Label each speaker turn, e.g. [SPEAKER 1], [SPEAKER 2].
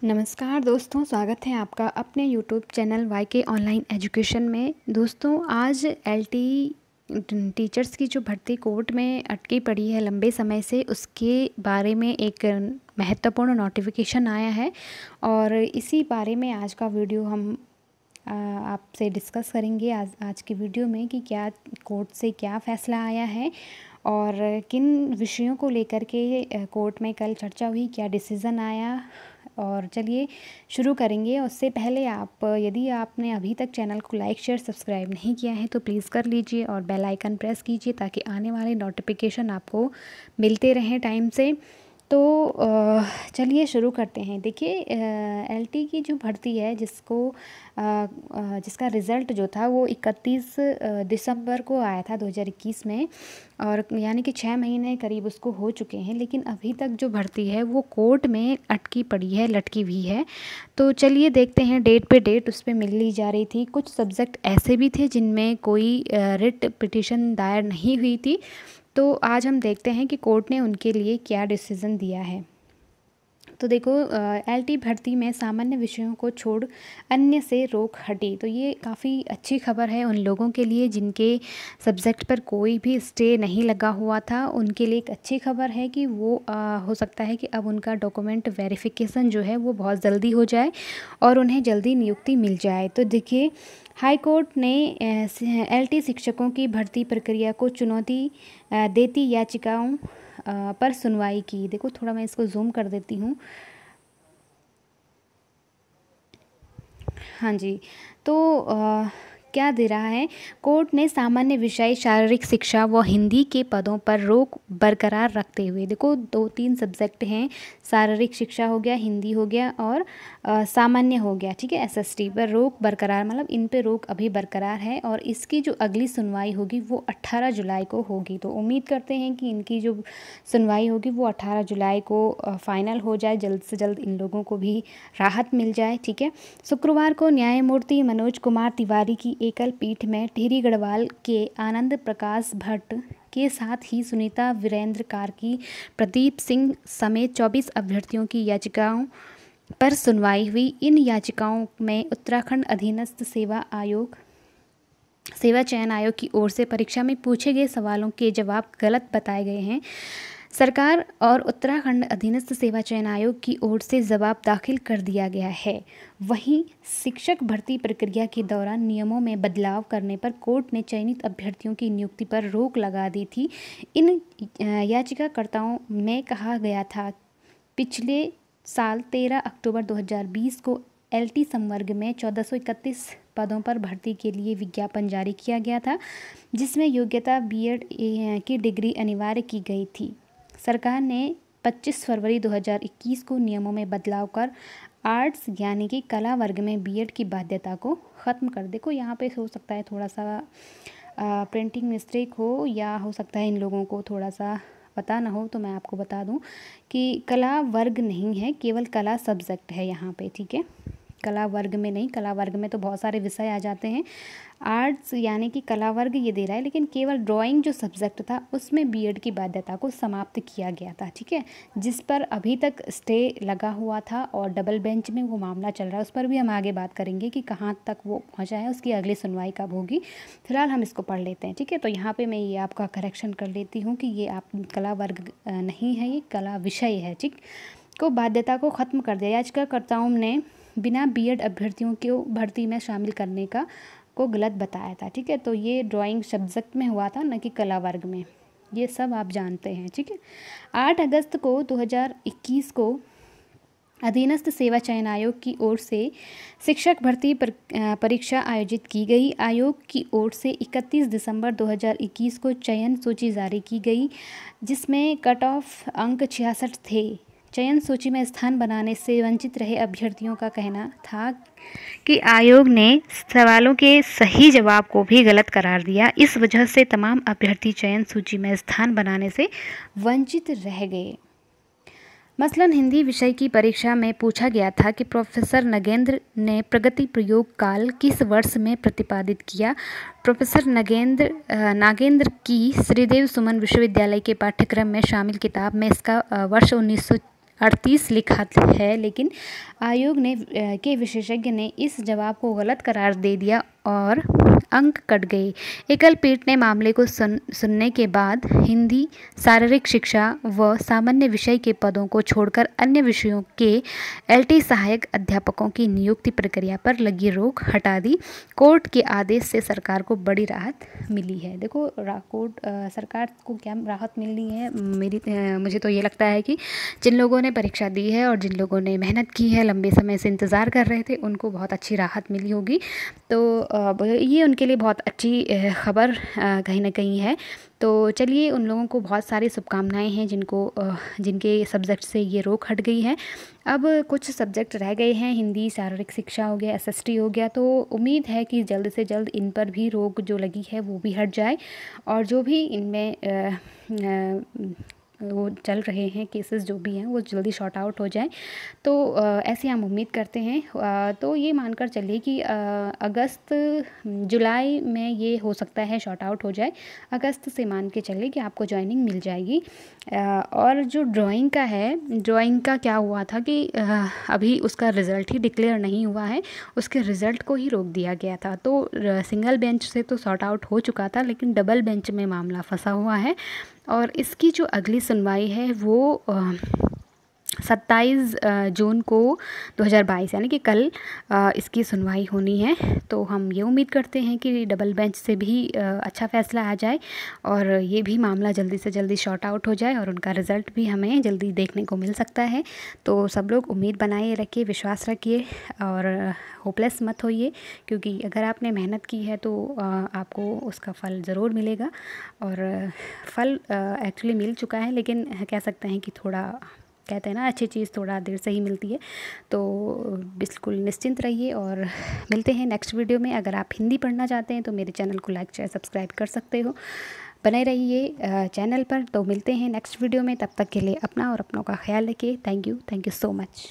[SPEAKER 1] नमस्कार दोस्तों, स्वागत है आपका अपने यूट्यूब चैनल वाईके ऑनलाइन एजुकेशन में। दोस्तों, आज एलटी टीचर्स की जो भर्ती कोर्ट में अटकी पड़ी है लंबे समय से, उसके बारे में एक महत्वपूर्ण नोटिफिकेशन आया है और इसी बारे में आज का वीडियो हम आपसे डिस्कस करेंगे आज की वीडियो में कि क्या कोर्ट से क्या फ़ैसला आया है और किन विषयों को लेकर के कोर्ट में कल चर्चा हुई, क्या डिसीज़न आया। और चलिए शुरू करेंगे। उससे पहले यदि आपने अभी तक चैनल को लाइक शेयर सब्सक्राइब नहीं किया है तो प्लीज़ कर लीजिए और बेल आइकन प्रेस कीजिए ताकि आने वाले नोटिफिकेशन आपको मिलते रहें टाइम से। तो चलिए शुरू करते हैं। देखिए, एलटी की जो भर्ती है जिसका रिज़ल्ट जो था वो 31 दिसंबर को आया था 2021 में, और यानी कि 6 महीने करीब उसको हो चुके हैं, लेकिन अभी तक जो भर्ती है वो कोर्ट में अटकी पड़ी है, लटकी हुई है। तो चलिए देखते हैं। डेट पे डेट उस पर मिल ली जा रही थी। कुछ सब्जेक्ट ऐसे भी थे जिनमें कोई रिट पिटीशन दायर नहीं हुई थी। तो आज हम देखते हैं कि कोर्ट ने उनके लिए क्या डिसीज़न दिया है। तो देखो, एलटी भर्ती में सामान्य विषयों को छोड़ अन्य से रोक हटी। तो ये काफ़ी अच्छी खबर है उन लोगों के लिए जिनके सब्जेक्ट पर कोई भी स्टे नहीं लगा हुआ था। उनके लिए एक अच्छी खबर है कि वो हो सकता है कि अब उनका डॉक्यूमेंट वेरिफिकेशन जो है वो बहुत जल्दी हो जाए और उन्हें जल्दी नियुक्ति मिल जाए। तो देखिए, हाई कोर्ट ने एलटी शिक्षकों की भर्ती प्रक्रिया को चुनौती देती याचिकाओं पर सुनवाई की। देखो, थोड़ा मैं इसको जूम कर देती हूँ। हाँ जी। तो क्या दे रहा है, कोर्ट ने सामान्य विषय शारीरिक शिक्षा व हिंदी के पदों पर रोक बरकरार रखते हुए, देखो 2-3 सब्जेक्ट हैं, शारीरिक शिक्षा हो गया, हिंदी हो गया और सामान्य हो गया, ठीक है। एसएसटी पर रोक बरकरार, मतलब इन पे रोक अभी बरकरार है और इसकी जो अगली सुनवाई होगी वो 18 जुलाई को होगी। तो उम्मीद करते हैं कि इनकी जो सुनवाई होगी वो 18 जुलाई को फाइनल हो जाए, जल्द से जल्द इन लोगों को भी राहत मिल जाए, ठीक है। शुक्रवार को न्यायमूर्ति मनोज कुमार तिवारी की एकल पीठ में टिहरी गढ़वाल के आनंद प्रकाश भट्ट के साथ ही सुनीता वीरेंद्र कार्की, प्रदीप सिंह समेत 24 अभ्यर्थियों की याचिकाओं पर सुनवाई हुई। इन याचिकाओं में उत्तराखंड अधीनस्थ सेवा चयन आयोग की ओर से परीक्षा में पूछे गए सवालों के जवाब गलत बताए गए हैं। सरकार और उत्तराखंड अधीनस्थ सेवा चयन आयोग की ओर से जवाब दाखिल कर दिया गया है। वहीं शिक्षक भर्ती प्रक्रिया के दौरान नियमों में बदलाव करने पर कोर्ट ने चयनित अभ्यर्थियों की नियुक्ति पर रोक लगा दी थी। इन याचिकाकर्ताओं में कहा गया था, पिछले साल 13 अक्टूबर 2020 को एलटी संवर्ग में 1431 पदों पर भर्ती के लिए विज्ञापन जारी किया गया था, जिसमें योग्यता बीएड की डिग्री अनिवार्य की गई थी। सरकार ने 25 फरवरी 2021 को नियमों में बदलाव कर आर्ट्स यानी कि कला वर्ग में बीएड की बाध्यता को ख़त्म कर। देखो, यहाँ पे हो सकता है थोड़ा सा प्रिंटिंग मिस्टेक हो, या हो सकता है इन लोगों को थोड़ा सा पता ना हो, तो मैं आपको बता दूं कि कला वर्ग नहीं है, केवल कला सब्जेक्ट है यहाँ पे, ठीक है। कला वर्ग में नहीं, कला वर्ग में तो बहुत सारे विषय आ जाते हैं। आर्ट्स यानी कि कला वर्ग ये दे रहा है, लेकिन केवल ड्राइंग जो सब्जेक्ट था उसमें बीएड की बाध्यता को समाप्त किया गया था, ठीक है, जिस पर अभी तक स्टे लगा हुआ था और डबल बेंच में वो मामला चल रहा है। उस पर भी हम आगे बात करेंगे कि कहाँ तक वो पहुँचा है, उसकी अगली सुनवाई कब होगी। फिलहाल हम इसको पढ़ लेते हैं, ठीक है। तो यहाँ पर मैं ये आपका करेक्शन कर लेती हूँ कि ये आप कला वर्ग नहीं है, ये कला विषय है, ठीक। को बाध्यता को ख़त्म कर दिया। याचिकाकर्ताओं ने बिना बीएड अभ्यर्थियों को भर्ती में शामिल करने को गलत बताया था, ठीक है। तो ये ड्राइंग सब्जेक्ट में हुआ था, न कि कला वर्ग में, ये सब आप जानते हैं, ठीक है। 8 अगस्त को 2021 को अधीनस्थ सेवा चयन आयोग की ओर से शिक्षक भर्ती परीक्षा आयोजित की गई। आयोग की ओर से 31 दिसंबर 2021 को चयन सूची जारी की गई, जिसमें कट ऑफ अंक 66 थे। चयन सूची में स्थान बनाने से वंचित रहे अभ्यर्थियों का कहना था कि आयोग ने सवालों के सही जवाब को भी गलत करार दिया। इस वजह से तमाम अभ्यर्थी चयन सूची में स्थान बनाने से वंचित रह गए। मसलन हिंदी विषय की परीक्षा में पूछा गया था कि प्रोफेसर नगेंद्र ने प्रगति प्रयोग काल किस वर्ष में प्रतिपादित किया। प्रोफेसर नागेंद्र की श्रीदेव सुमन विश्वविद्यालय के पाठ्यक्रम में शामिल किताब में इसका वर्ष 38 लिखा है, लेकिन आयोग ने के विशेषज्ञ ने इस जवाब को गलत करार दे दिया और अंक कट गए। एकल पीठ ने मामले को सुनने के बाद हिंदी, शारीरिक शिक्षा व सामान्य विषय के पदों को छोड़कर अन्य विषयों के एलटी सहायक अध्यापकों की नियुक्ति प्रक्रिया पर लगी रोक हटा दी। कोर्ट के आदेश से सरकार को बड़ी राहत मिली है। देखो सरकार को क्या राहत मिली है, मुझे तो ये लगता है कि जिन लोगों ने परीक्षा दी है और जिन लोगों ने मेहनत की है, लंबे समय से इंतज़ार कर रहे थे, उनको बहुत अच्छी राहत मिली होगी। तो ये उनके लिए बहुत अच्छी खबर कहीं ना कहीं है। तो चलिए, उन लोगों को बहुत सारी शुभकामनाएं हैं जिनके सब्जेक्ट से ये रोक हट गई है। अब कुछ सब्जेक्ट रह गए हैं, हिंदी, शारीरिक शिक्षा हो गया, एसएसटी हो गया। तो उम्मीद है कि जल्द से जल्द इन पर भी रोक जो लगी है वो भी हट जाए और जो भी इनमें वो चल रहे हैं केसेस जो भी हैं वो जल्दी शॉर्ट आउट हो जाए। तो ऐसे हम उम्मीद करते हैं। तो ये मानकर चलिए कि अगस्त जुलाई में ये हो सकता है शॉर्ट आउट हो जाए। अगस्त से मान के चलिए कि आपको ज्वाइनिंग मिल जाएगी। और जो ड्राइंग का है, ड्राइंग का क्या हुआ था कि अभी उसका रिज़ल्ट ही डिक्लेयर नहीं हुआ है, उसके रिज़ल्ट को ही रोक दिया गया था। तो सिंगल बेंच से तो सॉर्ट आउट हो चुका था, लेकिन डबल बेंच में मामला फंसा हुआ है और इसकी जो अगली सुनवाई है वो 27 जून को 2022 यानी कि कल इसकी सुनवाई होनी है। तो हम ये उम्मीद करते हैं कि डबल बेंच से भी अच्छा फ़ैसला आ जाए और ये भी मामला जल्दी से जल्दी शॉर्ट आउट हो जाए और उनका रिज़ल्ट भी हमें जल्दी देखने को मिल सकता है। तो सब लोग उम्मीद बनाए रखिए, विश्वास रखिए और होपलेस मत होइए, क्योंकि अगर आपने मेहनत की है तो आपको उसका फल ज़रूर मिलेगा। और फल एक्चुअली मिल चुका है, लेकिन कह सकते हैं कि थोड़ा, कहते हैं ना, अच्छी चीज़ थोड़ा देर से ही मिलती है। तो बिल्कुल निश्चिंत रहिए और मिलते हैं नेक्स्ट वीडियो में। अगर आप हिंदी पढ़ना चाहते हैं तो मेरे चैनल को लाइक, शेयर, सब्सक्राइब कर सकते हो। बने रहिए चैनल पर। तो मिलते हैं नेक्स्ट वीडियो में, तब तक के लिए अपना और अपनों का ख्याल रखिए। Thank you so much.